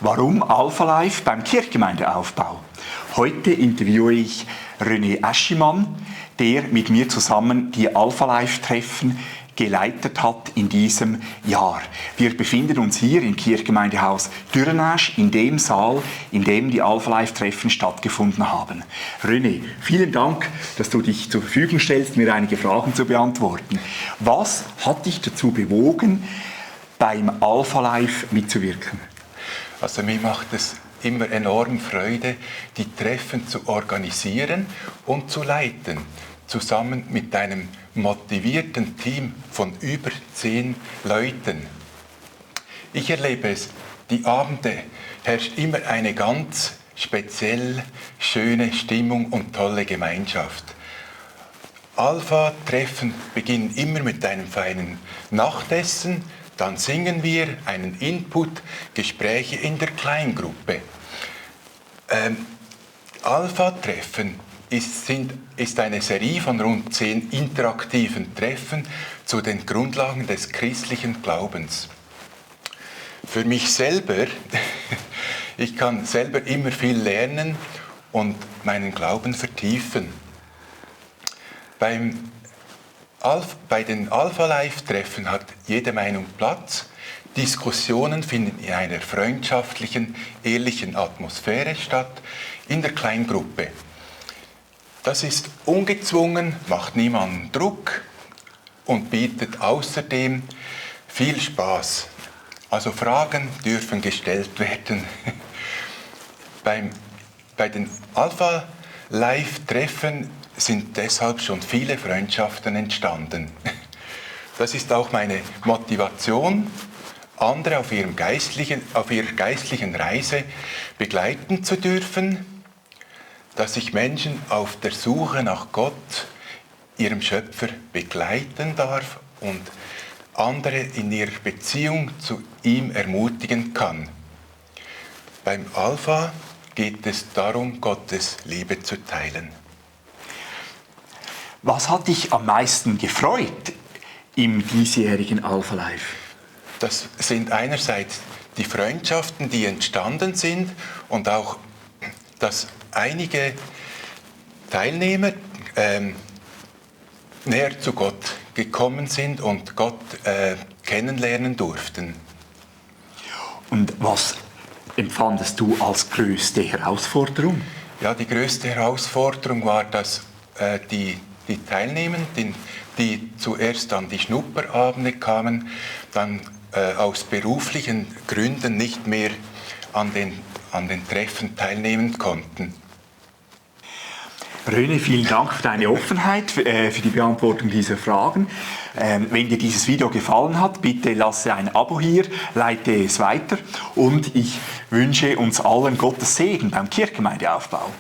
Warum Alpha Life beim Kirchgemeindeaufbau? Heute interviewe ich René Aschimann, der mit mir zusammen die Alpha Life Treffen geleitet hat in diesem Jahr. Wir befinden uns hier im Kirchgemeindehaus Dürrenäsch, in dem Saal, in dem die Alpha Life Treffen stattgefunden haben. René, vielen Dank, dass du dich zur Verfügung stellst, mir einige Fragen zu beantworten. Was hat dich dazu bewogen, beim Alpha Life mitzuwirken? Also mir macht es immer enorm Freude, die Treffen zu organisieren und zu leiten, zusammen mit einem motivierten Team von über 10 Leuten. Ich erlebe es, die Abende herrscht immer eine ganz speziell schöne Stimmung und tolle Gemeinschaft. Alpha-Treffen beginnen immer mit einem feinen Nachtessen, dann singen wir einen Input, Gespräche in der Kleingruppe. Alpha-Treffen ist eine Serie von rund 10 interaktiven Treffen zu den Grundlagen des christlichen Glaubens. Für mich selber, ich kann selber immer viel lernen und meinen Glauben vertiefen. Bei den Alpha-Life-Treffen hat jede Meinung Platz. Diskussionen finden in einer freundschaftlichen, ehrlichen Atmosphäre statt, in der Kleingruppe. Das ist ungezwungen, macht niemanden Druck und bietet außerdem viel Spaß. Also Fragen dürfen gestellt werden. Bei den Alpha-Life-Treffen sind deshalb schon viele Freundschaften entstanden. Das ist auch meine Motivation, andere auf ihrer geistlichen Reise begleiten zu dürfen, dass ich Menschen auf der Suche nach Gott, ihrem Schöpfer, begleiten darf und andere in ihrer Beziehung zu ihm ermutigen kann. Beim Alpha geht es darum, Gottes Liebe zu teilen. Was hat dich am meisten gefreut im diesjährigen Alpha Life? Das sind einerseits die Freundschaften, die entstanden sind und auch, dass einige Teilnehmer näher zu Gott gekommen sind und Gott kennenlernen durften. Und was empfandest du als größte Herausforderung? Ja, die größte Herausforderung war, dass die Teilnehmenden, die zuerst an die Schnupperabende kamen, dann aus beruflichen Gründen nicht mehr an den Treffen teilnehmen konnten. René, vielen Dank für deine Offenheit, für die Beantwortung dieser Fragen. Wenn dir dieses Video gefallen hat, bitte lasse ein Abo hier, leite es weiter und ich wünsche uns allen Gottes Segen beim Kirchgemeindeaufbau.